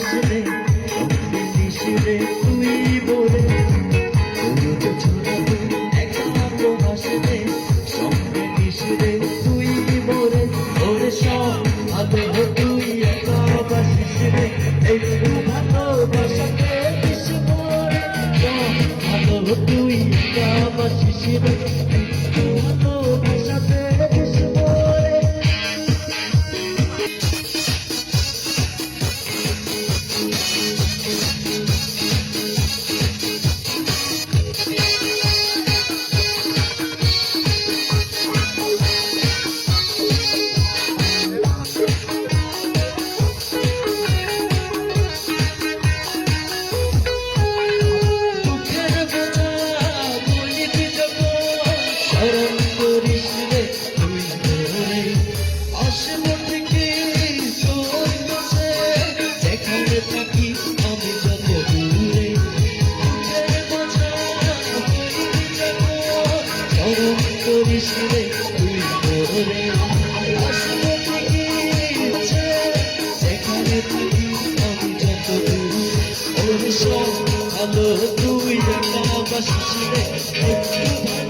ভাসলে স্বপ্নে মিশলে তুই বলে তো ছড়াবে একান্ত ভাসলে স্বপ্নে মিশলে তুই বলে ওরে সব ভালো তুই একা ভাসিসলে একটু ভালোবাসাকে দিস মরে সব ভালো তুই একা ভাসিসলে একটু ভালোবাসাকে দিস মরে করিসরে তুই বলে আসলে ইচ্ছে সেখানে থাকি আমি যত দূর ওর সব ভালো তুই একা বাসিসরে একটু